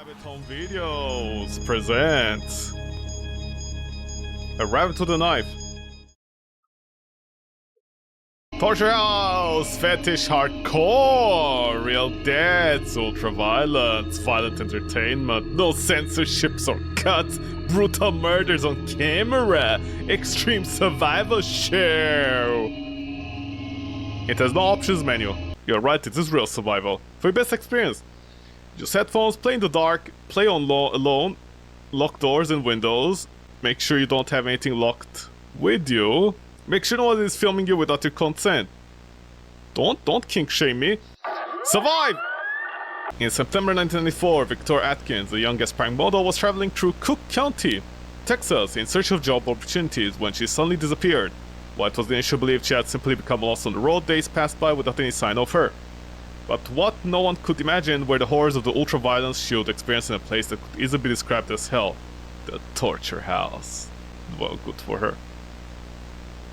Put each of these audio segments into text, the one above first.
Rabbit Home Videos presents A Rabbit with a Knife. Torture House, Fetish Hardcore, Real Deaths, Ultra Violence, Violent Entertainment, no censorships or cuts, brutal murders on camera, Extreme Survival Show. It has no options menu. You're right, it is real survival. For your best experience, use headphones, play in the dark, play on alone, lock doors and windows, make sure you don't have anything locked with you, make sure no one is filming you without your consent. Don't kink shame me. Survive! In September 1994, Victoria Atkins, the young aspiring model, was traveling through Cook County, Texas, in search of job opportunities when she suddenly disappeared. While it was initially believed she had simply become lost on the road, days passed by without any sign of her. But what no one could imagine were the horrors of the ultra-violence she would experience in a place that could easily be described as hell. The torture house. Well, good for her.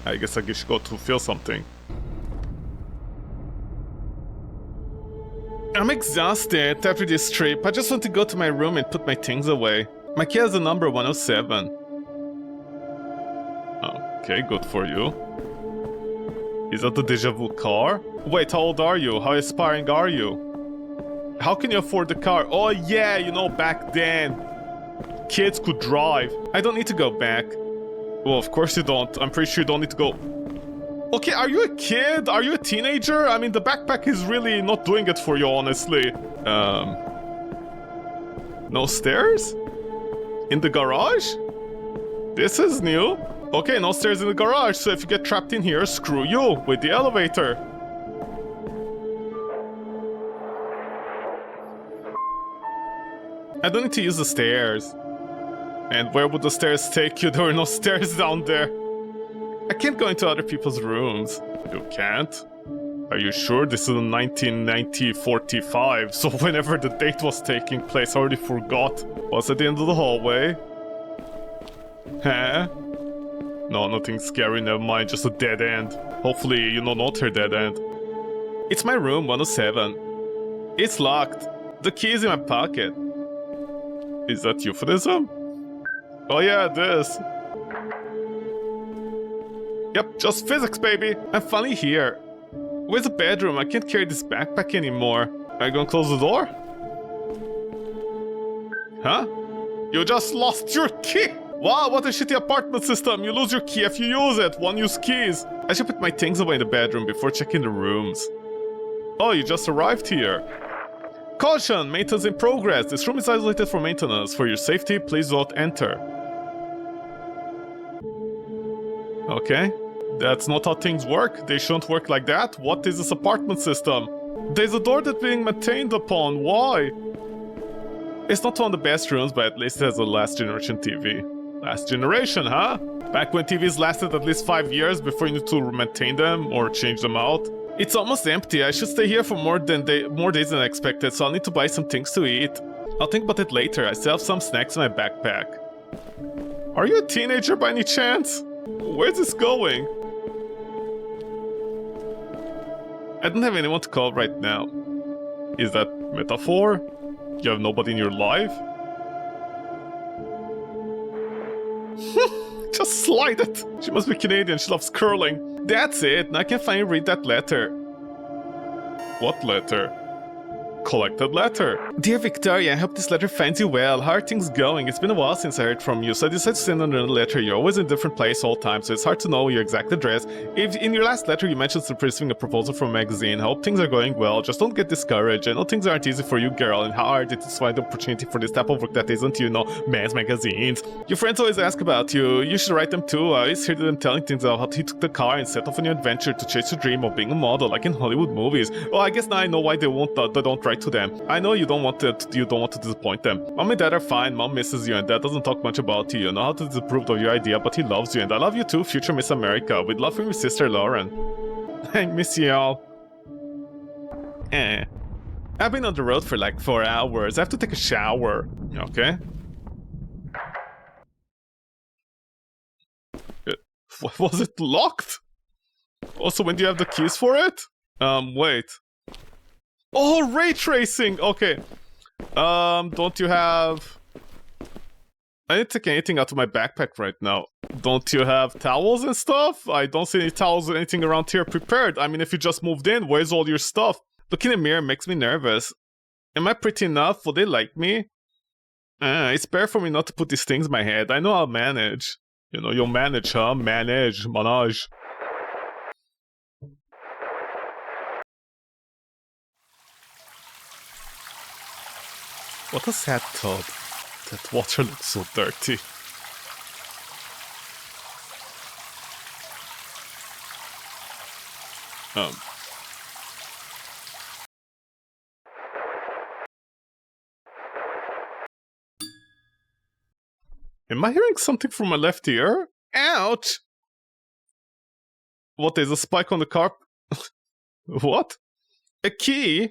I guess she got to feel something. I'm exhausted after this trip. I just want to go to my room and put my things away. My key has the number 107. Okay, good for you. Is that the Deja Vu car? Wait, how old are you? How aspiring are you? How can you afford the car? Oh yeah, you know, back then kids could drive. I don't need to go back. Well, of course you don't. I'm pretty sure you don't need to go. Okay, are you a kid? Are you a teenager? I mean, the backpack is really not doing it for you, honestly. No stairs? In the garage? This is new. Okay, no stairs in the garage, so if you get trapped in here, screw you with the elevator. I don't need to use the stairs. And where would the stairs take you? There were no stairs down there. I can't go into other people's rooms. You can't? Are you sure? This is in 1945, so whenever the date was taking place, I already forgot. Was at the end of the hallway? Huh? No, nothing scary, never mind, just a dead end. Hopefully, you know, not her dead end. It's my room, 107. It's locked. The key is in my pocket. Is that euphemism? Oh yeah, this. Yep, just physics, baby. I'm finally here. Where's the bedroom? I can't carry this backpack anymore. Are you gonna close the door? Huh? You just lost your key! Wow, what a shitty apartment system! You lose your key if you use it! One use keys! I should put my things away in the bedroom before checking the rooms. Oh, you just arrived here. Caution! Maintenance in progress! This room is isolated for maintenance. For your safety, please don't enter. Okay. That's not how things work. They shouldn't work like that. What is this apartment system? There's a door that's being maintained upon. Why? It's not one of the best rooms, but at least it has a last generation TV. Last generation, huh? Back when TVs lasted at least 5 years before you need to maintain them or change them out. It's almost empty. I should stay here for more days than I expected, so I'll need to buy some things to eat. I'll think about it later. I still have some snacks in my backpack. Are you a teenager by any chance? Where's this going? I don't have anyone to call right now. Is that metaphor? You have nobody in your life? Just slide it! She must be Canadian, she loves curling. That's it, now I can finally read that letter. What letter? Collected letter. Dear Victoria, I hope this letter finds you well. How are things going? It's been a while since I heard from you, so I decided to send another letter. You're always in a different place all the time, so it's hard to know your exact address. If in your last letter you mentioned receiving a proposal from a magazine, I hope things are going well. Just don't get discouraged. I know things aren't easy for you, girl, and how hard it is to find the opportunity for this type of work that isn't, you know, men's magazines. Your friends always ask about you. You should write them too. I always hear them telling things about how he took the car and set off on your adventure to chase your dream of being a model, like in Hollywood movies. Oh, I guess now I know why they don't write to them. I know you don't want to disappoint them. Mom and Dad are fine. Mom misses you, and Dad doesn't talk much about you. You know how to disapprove of your idea, but he loves you, and I love you too, future Miss America. With love from your sister Lauren. I miss you all. I've been on the road for like 4 hours. I have to take a shower. Okay. Was it locked? Also, when do you have the keys for it? Wait. Oh, ray tracing! Okay. Don't you have... I didn't take anything out of my backpack right now. Don't you have towels and stuff? I don't see any towels or anything around here prepared. I mean, if you just moved in, where's all your stuff? Looking in the mirror makes me nervous. Am I pretty enough? Will they like me? It's better for me not to put these things in my head. I know I'll manage. You know, you'll manage, huh? Manage. What a sad tub. That water looks so dirty. Am I hearing something from my left ear? Ouch! What, there's a spike on the carpet? What? A key?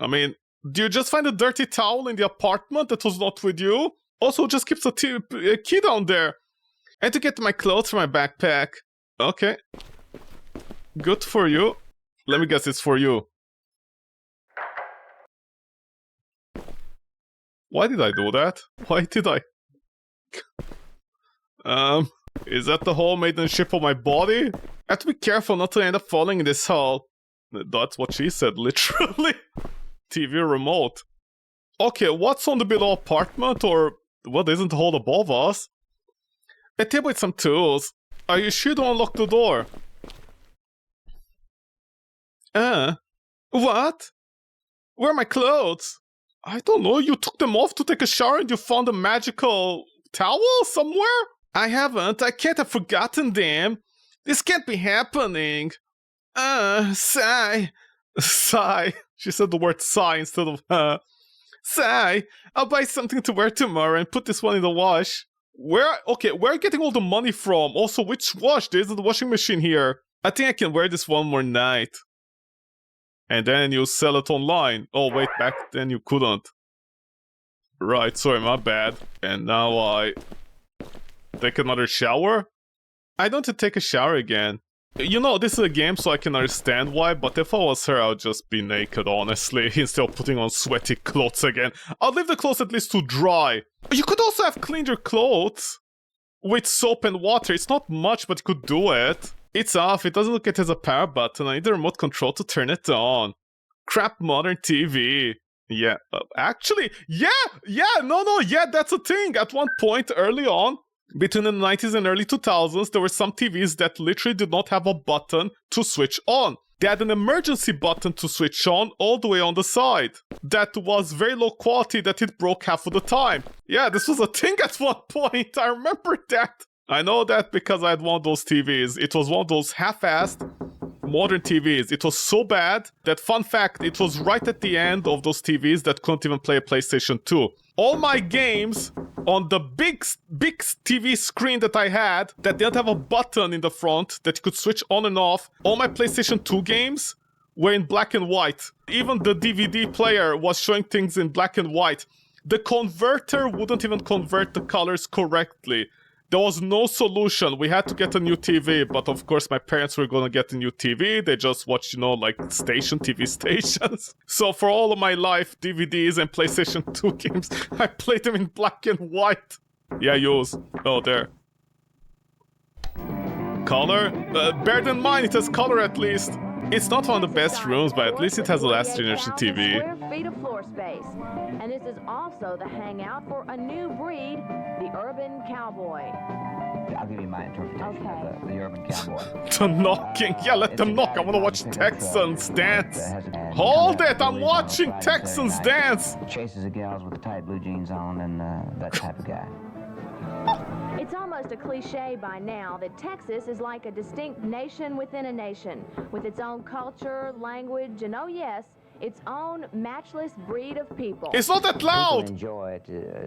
I mean, do you just find a dirty towel in the apartment that was not with you? Also, just keeps a key down there. I had to get my clothes from my backpack. Okay. Good for you. Let me guess, it's for you. Why did I do that? Why did I? Is that the hole made in the shape of my body? I have to be careful not to end up falling in this hole. That's what she said, literally. TV remote. Okay, what's on the below apartment, or what isn't the hole above us? A table with some tools. Are you sure to unlock the door? What? Where are my clothes? I don't know, you took them off to take a shower and you found a magical towel somewhere? I haven't, I can't have forgotten them. This can't be happening. Sigh. Sigh. She said the word sigh instead of sigh. I'll buy something to wear tomorrow and put this one in the wash. Where are you getting all the money from? Also, which wash? There isn't a washing machine here. I think I can wear this one more night. And then you sell it online. Oh wait, back then you couldn't. Right, sorry, my bad. And now I... take another shower? I don't want to take a shower again. You know, this is a game so I can understand why, but if I was her, I would just be naked, honestly, instead of putting on sweaty clothes again. I'll leave the clothes at least to dry. You could also have cleaned your clothes with soap and water. It's not much, but you could do it. It's off, it doesn't look like it has a power button. I need the remote control to turn it on. Crap modern TV. Yeah, actually, yeah, that's a thing. At one point early on, between the 90s and early 2000s, there were some TVs that literally did not have a button to switch on. They had an emergency button to switch on all the way on the side. That was very low quality that it broke half of the time. Yeah, this was a thing at one point. I remember that. I know that because I had one of those TVs. It was one of those half-assed modern TVs. It was so bad that, fun fact, it was right at the end of those TVs that couldn't even play a PlayStation 2. All my games on the big TV screen that I had that didn't have a button in the front that you could switch on and off, all my PlayStation 2 games were in black and white. Even the DVD player was showing things in black and white. The converter wouldn't even convert the colors correctly. There was no solution. We had to get a new TV, but of course my parents were gonna get a new TV. They just watched, you know, like TV stations. So for all of my life, DVDs and PlayStation 2 games, I played them in black and white. Yeah, use. Oh, there. Color? Bear in mind, it has color at least. It's not one of the best rooms, but at least it has a last generation TV. Square feet of floor space. And this is also the hangout for a new breed, the urban cowboy. I'll give you my interpretation of the urban cowboy. The knocking. Yeah, let them knock. I want to watch Texans dance. Hold it! I'm watching Texans dance! Chases the gals with the tight blue jeans on and that type of guy. It's almost a cliche by now that Texas is like a distinct nation within a nation, with its own culture, language, and oh yes, its own matchless breed of people. It's not that loud! People enjoy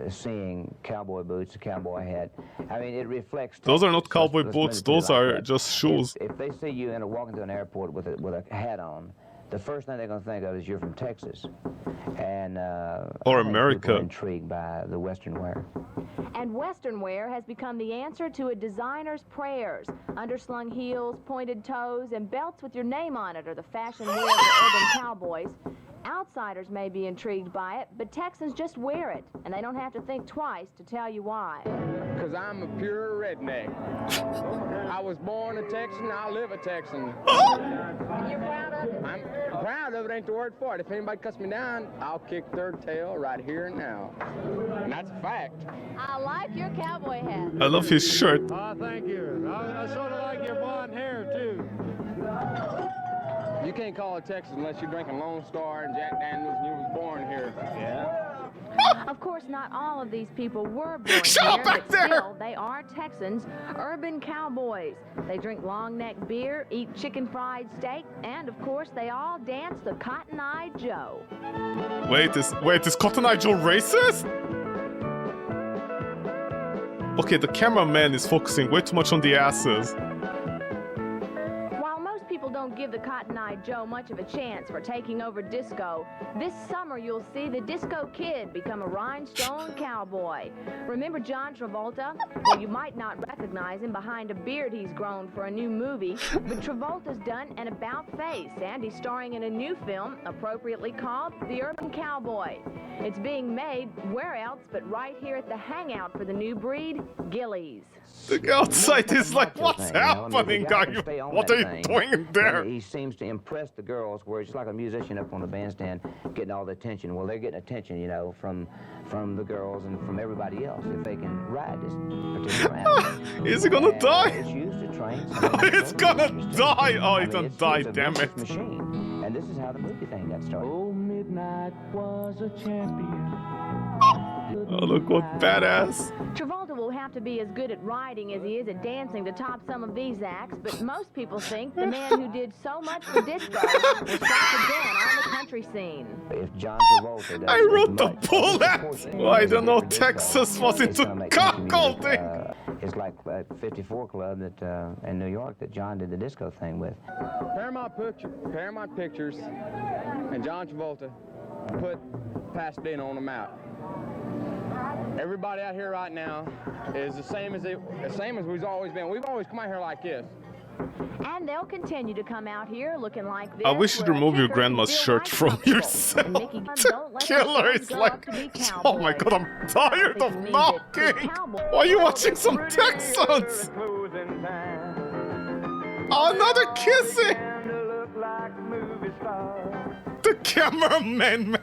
seeing cowboy boots, a cowboy hat. I mean, it reflects... Those are not cowboy boots, those are just shoes. If they see you walking to an airport with a hat on, the first thing they're going to think of is you're from Texas. And Or I think America. people are intrigued by the Western wear. And Western wear has become the answer to a designer's prayers. Underslung heels, pointed toes, and belts with your name on it are the fashion wear of the urban cowboys. Outsiders may be intrigued by it, but Texans just wear it, and they don't have to think twice to tell you why. Because I'm a pure redneck. I was born a Texan, I live a Texan. And you're proud of it? I'm proud of it, ain't the word for it. If anybody cuts me down, I'll kick their tail right here and now. And that's a fact. I like your cowboy hat. I love his shirt. Oh, thank you. I sort of like your blonde hair, too. You can't call it Texas unless you're drinking Lone Star and Jack Daniels and you was born here. Yeah. Of course, not all of these people were born Shut here, up back but there! still, they are Texans, urban cowboys. They drink long neck beer, eat chicken fried steak, and of course, they all dance the Cotton Eye Joe. Wait, is Cotton Eye Joe racist? Okay, the cameraman is focusing way too much on the asses. While most people don't give the Cotton Eye Joe much of a chance for taking over disco, this summer you'll see the Disco Kid become a rhinestone cowboy. Remember John Travolta? Well, you might not recognize him behind a beard he's grown for a new movie, but Travolta's done an about-face, and he's starring in a new film appropriately called The Urban Cowboy. It's being made where else but right here at the hangout for the new breed, Gillies. The outside is like, what's happening? What are you doing there? And he seems to impress the girls, where he's like a musician up on the bandstand, getting all the attention. Well, they're getting attention, you know, from the girls and from everybody else if they can ride this particular animal. Is he gonna And, die? It's used to train. It's gonna die! Oh, he's gonna die, damn it. Machine. And this is how the movie thing got started. Old Midnight was a champion. Oh, look what badass. Travolta will have to be as good at riding as he is at dancing to top some of these acts, but most people think the man who did so much for disco will strike again on the country scene. If John Travolta does I as wrote the much as bullet! proportion Well, I as don't he know, did for disco, Texas was it's into gonna make country music, cuckolding. It's like 54 Club that in New York that John did the disco thing with. Paramount Pictures and John Travolta put Pasadena on the map. Everybody out here right now is the same as we've always been. We've always come out here like this. And they'll continue to come out here looking like this. I wish you'd where a remove your kicker grandma's can feel shirt right from comfortable. yourself. And Mickey The don't let killer their is sons grow like, up to be oh my cowboys. god, I'm tired It of means that knocking! the cowboy- Why are you watching some Texans? Oh, another kissing! The cameraman!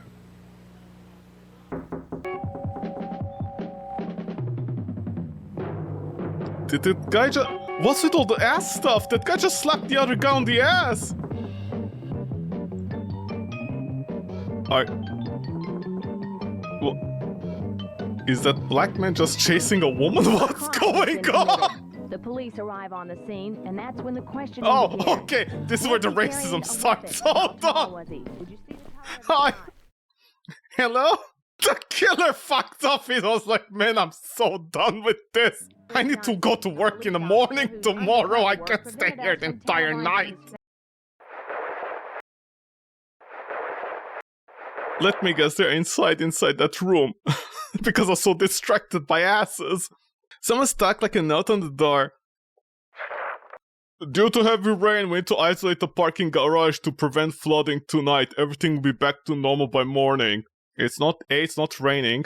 Did that guy just... What's with all the ass stuff? That guy just slapped the other guy on the ass! Alright. Well, is that black man just chasing a woman? What's going on? The police arrive on the scene, and that's when the question Oh, begins. okay. This is where the Was he carrying racism a starts. weapon? Hold How tall on. was he? Did you see the Hi. color of his eye? Hello? The killer fucked off. He was like, man, I'm so done with this. I need to go to work in the morning tomorrow. I can't stay here the entire night. Let me guess, they're inside that room. Because I was so distracted by asses. Someone stuck like a note on the door. Due to heavy rain, we need to isolate the parking garage to prevent flooding tonight. Everything will be back to normal by morning. It's not A, it's not raining.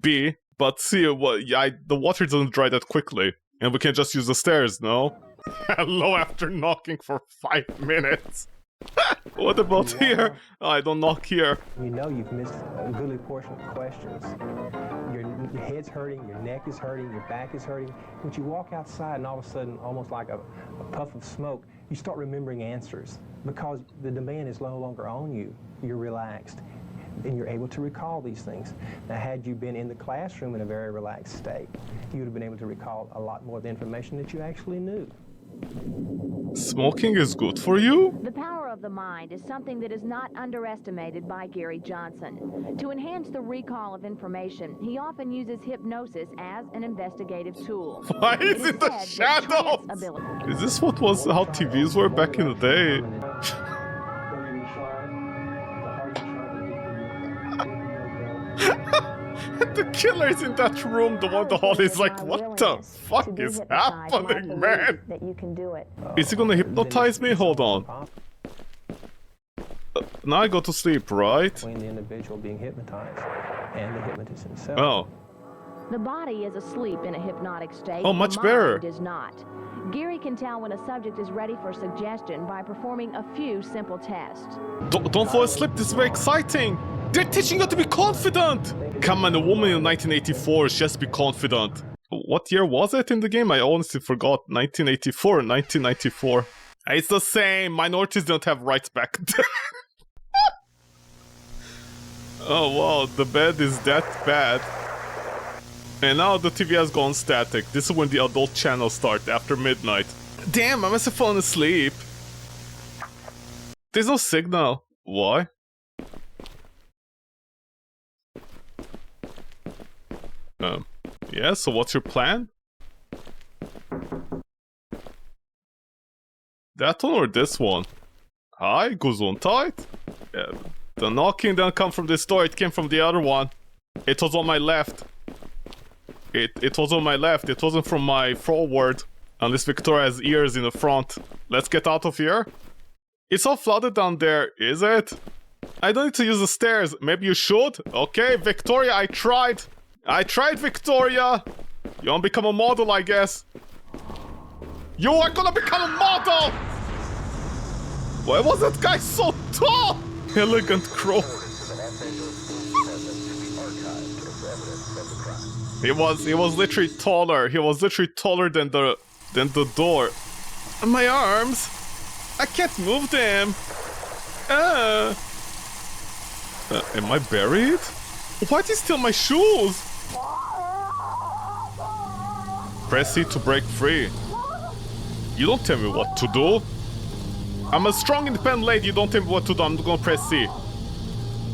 B, but C, the water doesn't dry that quickly. And we can just use the stairs, no? Hello after knocking for 5 minutes. What about here? Oh, I don't knock here. You know you've missed a goodly portion of questions. Your head's hurting, your neck is hurting, your back is hurting. But you walk outside and all of a sudden, almost like a puff of smoke, you start remembering answers because the demand is no longer on you. You're relaxed and you're able to recall these things. Now, had you been in the classroom in a very relaxed state, you would have been able to recall a lot more of the information that you actually knew. Smoking is good for you? The power of the mind is something that is not underestimated by Gary Johnson. To enhance the recall of information, he often uses hypnosis as an investigative tool. Why is it the said that trance shadows? ability- Is this how TVs were back in the day? The killer's in that room. The one the hall is like, what the fuck is happening, man? That you can do it. Is he gonna hypnotize me? Hold on. Now I go to sleep, right? Between the individual being hypnotized and the hypnotist himself. Oh. The body is asleep in a hypnotic state. Oh, much the better. mind is not. Geary can tell when a subject is ready for suggestion by performing a few simple tests. Don't fall asleep, this is very exciting! They're teaching you to be confident! Come on, a woman in 1984 should just be confident. What year was it in the game? I honestly forgot. 1984 or 1994. It's the same, minorities don't have rights back then. Oh wow, the bed is that bad. And now the TV has gone static. This is when the adult channels start, after midnight. Damn, I must have fallen asleep. There's no signal. Why? Yeah, so what's your plan? That one or this one? Hi, Gesundheit? Yeah, the knocking didn't come from this door, it came from the other one. It was on my left. It was on my left, it wasn't from my forward. Unless Victoria has ears in the front. Let's get out of here. It's all flooded down there, is it? I don't need to use the stairs. Maybe you should? Okay, Victoria, I tried. I tried, Victoria. You wanna become a model, I guess. You are gonna become a model! Why was that guy so tall? Elegant crow. He was literally taller. He was literally taller than the door. And my arms, I can't move them. Am I buried? Why did he steal my shoes? Press C to break free. You don't tell me what to do. I'm a strong, independent lady. You don't tell me what to do. I'm gonna press C.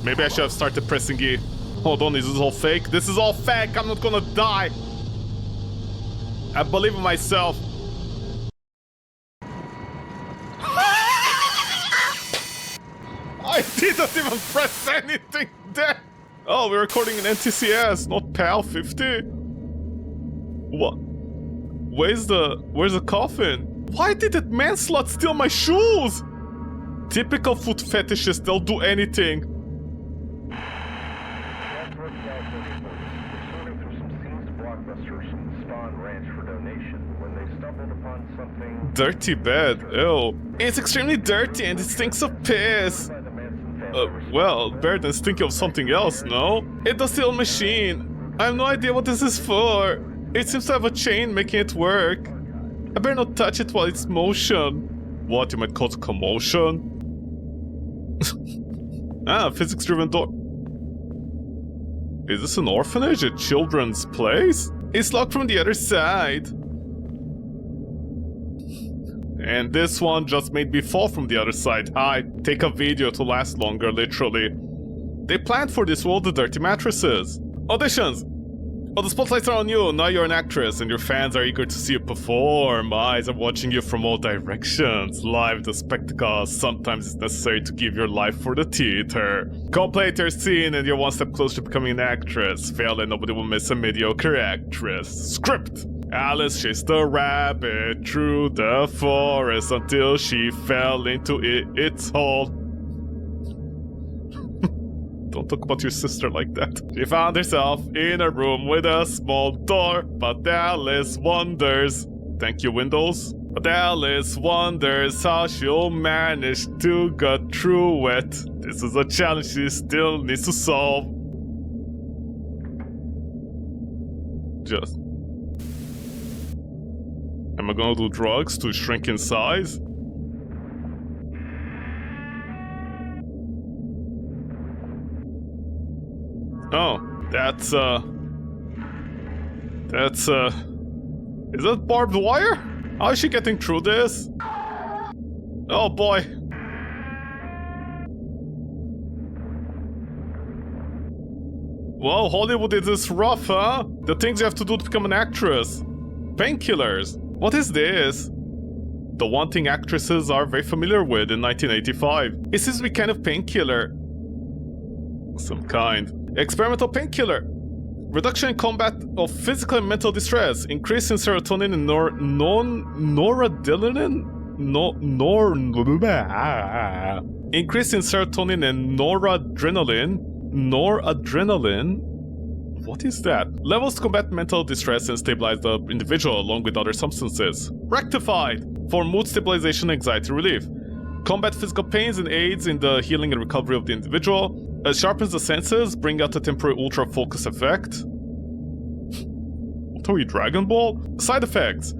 Maybe I should have started pressing E. Hold on, is this all fake? This is all fake. I'm not gonna die. I believe in myself. I didn't even press anything there. Oh, we're recording in NTCS, not PAL 50. What? Where's the coffin? Why did that man slut steal my shoes? Typical foot fetishists, they'll do anything. Dirty bed, ew. It's extremely dirty and it stinks of piss. Well, better than stinking of something else, no? It's a steel machine. I have no idea what this is for. It seems to have a chain making it work. I better not touch it while it's motion. What, you might cause commotion? Physics-driven door. Is this an orphanage? A children's place? It's locked from the other side. And this one just made me fall from the other side. Hi, take a video to last longer, literally. They planned for this world the dirty mattresses. Auditions! Oh, the spotlights are on you. Now you're an actress and your fans are eager to see you perform. Eyes are watching you from all directions. Live the spectacle. Sometimes it's necessary to give your life for the theater. Complete your scene and you're one step closer to becoming an actress. Fail and nobody will miss a mediocre actress. Script! Alice chased the rabbit through the forest until she fell into its hole. Don't talk about your sister like that. She found herself in a room with a small door, but Alice wonders. Thank you, Windows. But Alice wonders how she'll manage to get through it. This is a challenge she still needs to solve. Just... Am I gonna do drugs to shrink in size? Oh, that's is that barbed wire? How is she getting through this? Oh boy. Well, Hollywood is this rough, huh? The things you have to do to become an actress. Painkillers. What is this? The one thing actresses are very familiar with in 1985. It seems to be kind of painkiller. Some kind. Experimental painkiller. Reduction in combat of physical and mental distress. Increase in serotonin and noradrenaline. Increase in serotonin and noradrenaline. What is that? Levels to combat mental distress and stabilize the individual along with other substances. Rectified! For mood stabilization and anxiety relief. Combat physical pains and aids in the healing and recovery of the individual. Sharpens the senses, bring out a temporary ultra focus effect. What are we, Dragon Ball? Side effects.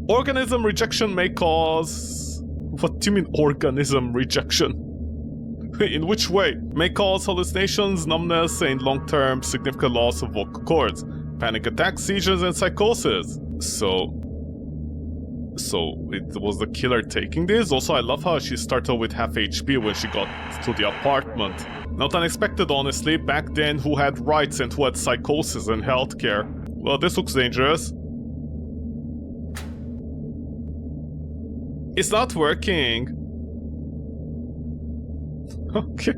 Organism rejection may cause... What do you mean organism rejection? In which way? May cause hallucinations, numbness, and long-term significant loss of vocal cords. Panic attacks, seizures, and psychosis. So it was the killer taking this? Also, I love how she started with half HP when she got to the apartment. Not unexpected, honestly. Back then, who had rights and who had psychosis and healthcare? Well, this looks dangerous. It's not working. Okay.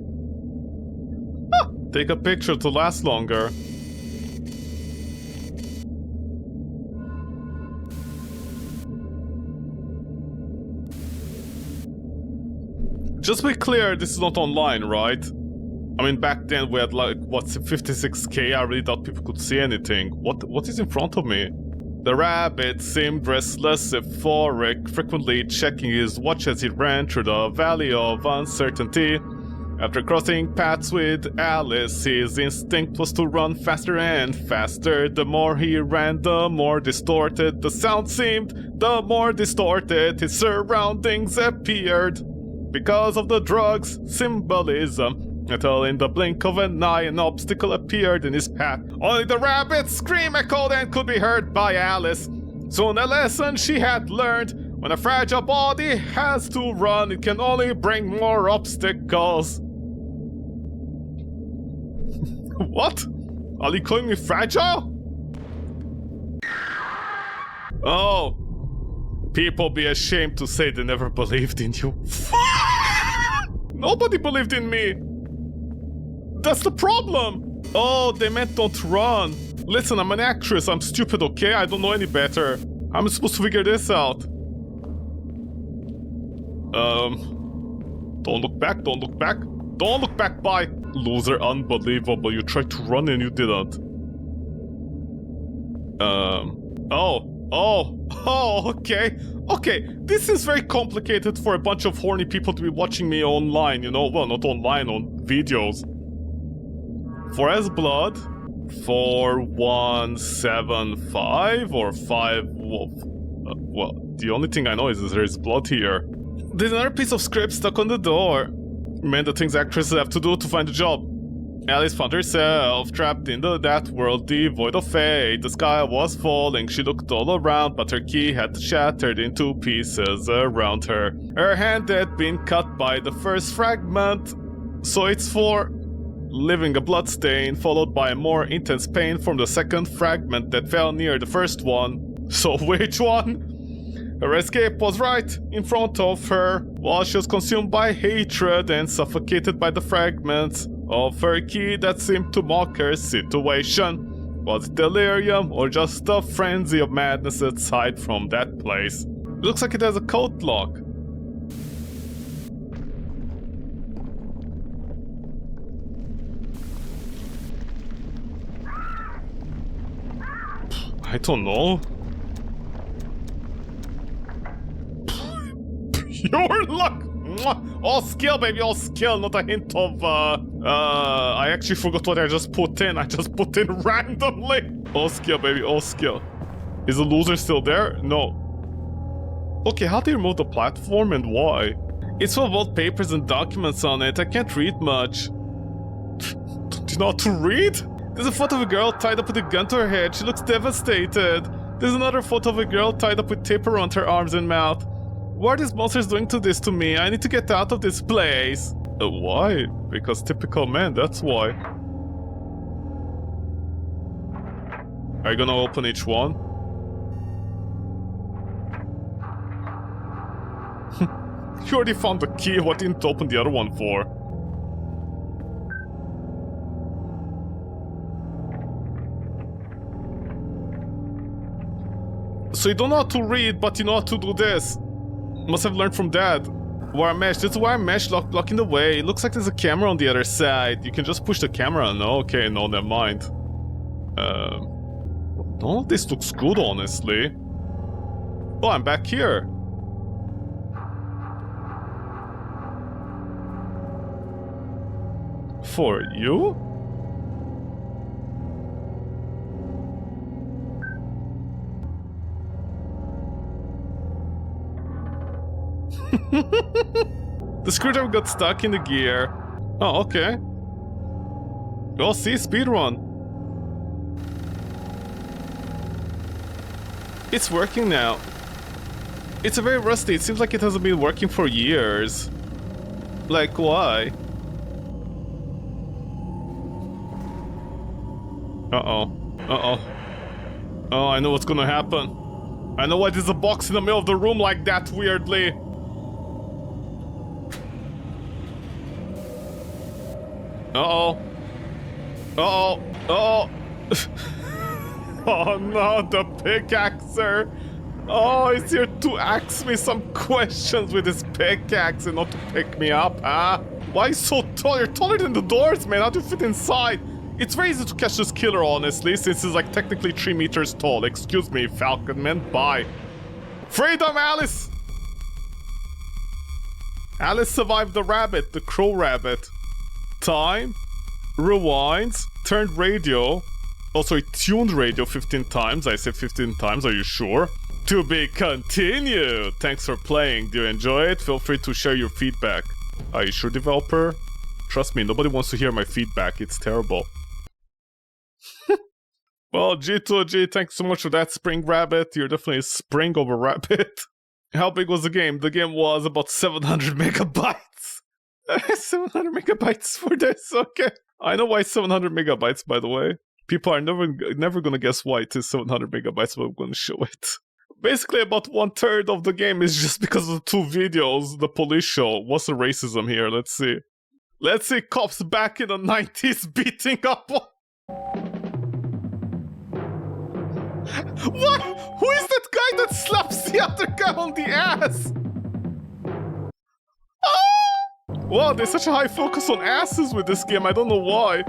Ah, take a picture to last longer. Just to be clear, this is not online, right? I mean, back then we had like, what, 56k? I really doubt people could see anything. What is in front of me? The rabbit seemed restless, euphoric, frequently checking his watch as he ran through the valley of uncertainty. After crossing paths with Alice, his instinct was to run faster and faster. The more he ran, the more distorted the sound seemed. The more distorted his surroundings appeared. Because of the drug's symbolism, until in the blink of an eye an obstacle appeared in his path. Only the rabbit's scream echoed and could be heard by Alice. Soon a lesson she had learned. When a fragile body has to run, it can only bring more obstacles. What? Are you calling me fragile? Oh. People be ashamed to say they never believed in you. Nobody believed in me. That's the problem. Oh, they meant don't run. Listen, I'm an actress. I'm stupid, okay? I don't know any better. I'm supposed to figure this out. Don't look back, don't look back. Don't look back, bye. Loser, unbelievable. You tried to run and you didn't. Okay. Okay, this is very complicated for a bunch of horny people to be watching me online, you know? Well, not online, on videos. Forest Blood, 4175 or 5... well, the only thing I know is there's blood here. There's another piece of script stuck on the door. Man, the things actresses have to do to find a job. Alice found herself trapped in that world devoid of fate. The sky was falling, she looked all around, but her key had shattered into pieces around her. Her hand had been cut by the first fragment, so it's for leaving a bloodstain, followed by a more intense pain from the second fragment that fell near the first one. So which one? Her escape was right in front of her, while she was consumed by hatred and suffocated by the fragments of her key that seemed to mock her situation. Was it delirium or just a frenzy of madness aside from that place? It looks like it has a code lock. I don't know. Pure luck! All skill, baby, all skill, not a hint of, I actually forgot what I just put in. I just put in randomly. All skill, baby, all skill. Is the loser still there? No. Okay, how do you remove the platform and why? It's full of old papers and documents on it. I can't read much. Don't you know how to read? There's a photo of a girl tied up with a gun to her head. She looks devastated. There's another photo of a girl tied up with tape around her arms and mouth. What are these monsters doing to this to me? I need to get out of this place. Why? Because typical man, that's why. Are you gonna open each one? You already found the key, what didn't open the other one for? So you don't know how to read, but you know how to do this. Must have learned from Dad. Wire mesh. This is wire mesh blocking the way. It looks like there's a camera on the other side. You can just push the camera. No, okay, no, never mind. No, this looks good, honestly. Oh, I'm back here. For you? The screwdriver got stuck in the gear. Oh, okay. Oh, see, speedrun. It's working now. It's very rusty. It seems like it hasn't been working for years. Like, why? Uh-oh. Uh-oh. Oh, I know what's gonna happen. I know why there's a box in the middle of the room like that, weirdly. Uh-oh. Uh-oh. Uh-oh. Oh no, the pickaxer. Oh, he's here to ask me some questions with his pickaxe and not to pick me up, huh? Why so tall? You're taller than the doors, man. How do you fit inside? It's very easy to catch this killer, honestly, since he's like technically 3 meters tall. Excuse me, Falcon Man. Bye. Freedom, Alice! Alice survived the rabbit, the crow rabbit. Time. Rewinds. Turned radio. Also, it tuned radio 15 times. I said 15 times, are you sure? To be continued! Thanks for playing. Do you enjoy it? Feel free to share your feedback. Are you sure, developer? Trust me, nobody wants to hear my feedback. It's terrible. Well, G2G, thanks so much for that, Spring Rabbit. You're definitely a spring of a rabbit. How big was the game? The game was about 700 megabytes. 700 megabytes for this, okay. I know why it's 700 megabytes, by the way. People are never gonna guess why it is 700 megabytes, but I'm gonna show it. Basically, about 1/3 of the game is just because of the 2 videos, the police show. What's the racism here? Let's see. Let's see cops back in the 90s beating up on... What? Who is that guy that slaps the other guy on the ass? Oh! Wow, there's such a high focus on asses with this game. I don't know why.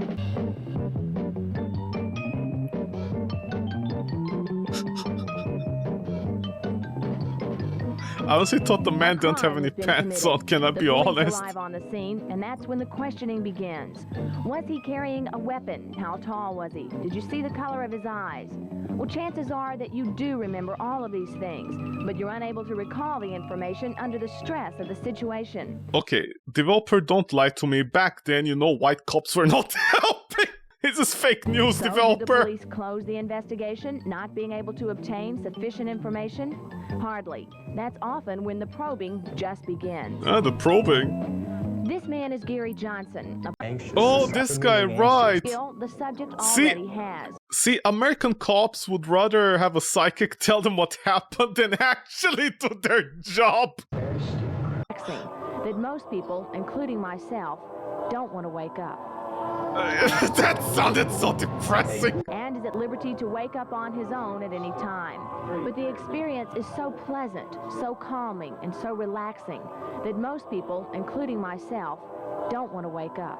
I honestly thought the man didn't have any pants on, can I be honest? Arrive on the scene, and that's when the questioning begins. Was he carrying a weapon? How tall was he? Did you see the color of his eyes? Well, chances are that you do remember all of these things, but you're unable to recall the information under the stress of the situation. Okay, developer, don't lie to me. Back then, you know, white cops were not helping. This is fake news, So developer. did the police close the investigation, not being able to obtain sufficient information? Hardly. That's often when the probing just begins. The probing. This man is Gary Johnson. Anxious. Oh, this guy, right. Skill the subject See- already has. See, American cops would rather have a psychic tell them what happened than actually do their job. Relaxing. That most people, including myself, don't want to wake up. That sounded so depressing. And is at liberty to wake up on his own at any time. But the experience is so pleasant, so calming, and so relaxing that most people, including myself, don't want to wake up.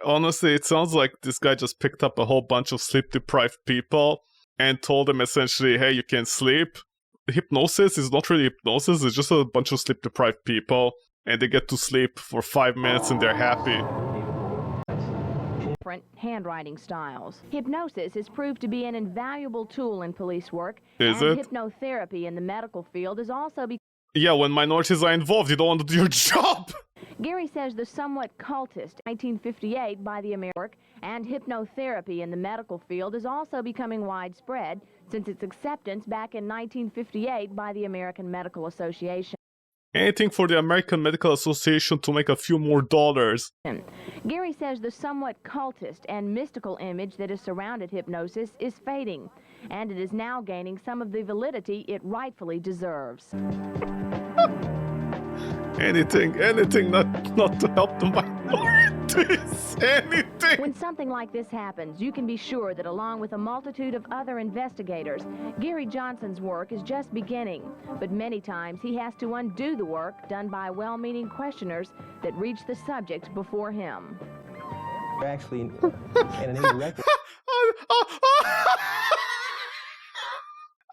Honestly, it sounds like this guy just picked up a whole bunch of sleep-deprived people and told them essentially, hey, you can sleep. Hypnosis is not really hypnosis, it's just a bunch of sleep-deprived people, and they get to sleep for 5 minutes and they're happy. Different handwriting styles. Hypnosis is proved to be an invaluable tool in police work. Is and it? hypnotherapy in the medical field is also Yeah, when minorities are involved, you don't want to do your job. Gary says the somewhat cultist 1958 by the American and hypnotherapy in the medical field is also becoming widespread since its acceptance back in 1958 by the American Medical Association. Anything for the American Medical Association to make a few more dollars. Gary says the somewhat cultist and mystical image that has surrounded hypnosis is fading, and it is now gaining some of the validity it rightfully deserves. Anything not to help the minorities. Anything. game. When something like this happens, you can be sure that along with a multitude of other investigators, Gary Johnson's work is just beginning. But many times he has to undo the work done by well-meaning questioners that reach the subject before him. You're actually in an indirect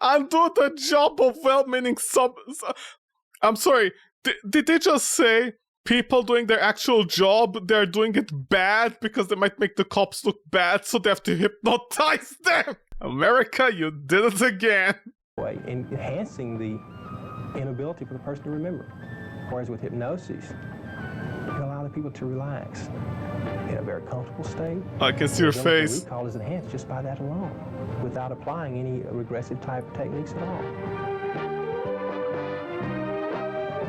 Undo the job of well-meaning I'm sorry, did they just say people doing their actual job, they're doing it bad because they might make the cops look bad, so they have to hypnotize them? America, you did it again. way, enhancing the inability for the person to remember. Whereas with hypnosis, you allow the people to relax in a very comfortable state. I can see your The face. recall is enhanced just by that alone, without applying any regressive type of techniques at all.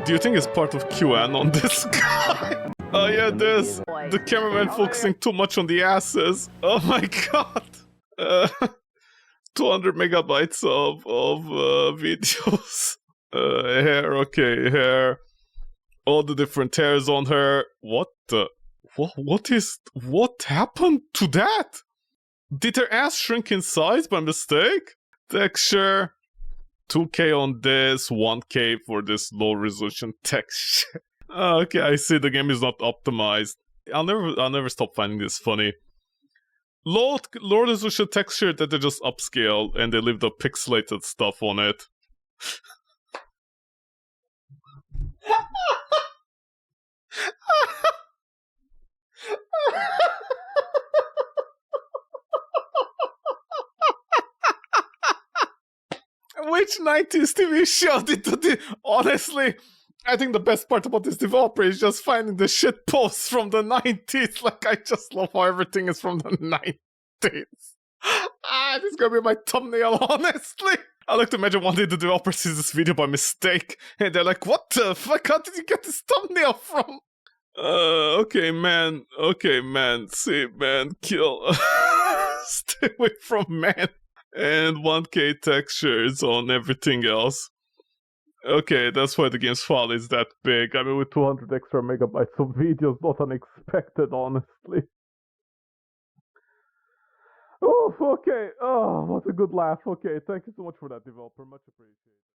Do you think it's part of QAnon, this guy? Oh yeah, there's the cameraman focusing too much on the asses. Oh my god. 200 megabytes of videos. Hair, okay, hair. All the different hairs on her. What happened to that? Did her ass shrink in size by mistake? Texture. 2K on this, 1K for this low resolution texture. Okay, I see the game is not optimized. I'll never stop finding this funny. Low resolution texture that they just upscale and they leave the pixelated stuff on it. Which 90s TV show did honestly, I think the best part about this developer is just finding the shit posts from the 90s. Like, I just love how everything is from the 90s. This is gonna be my thumbnail, honestly. I like to imagine one day the developer sees this video by mistake, and they're like, what the fuck, how did you get this thumbnail from? Okay, man, see, man, kill. Stay away from man. And 1K textures on everything else. Okay, that's why the game's file is that big. I mean, with 200 extra megabytes of videos, not unexpected, honestly. Oh, okay. Oh, what a good laugh. Okay, thank you so much for that, developer. Much appreciated.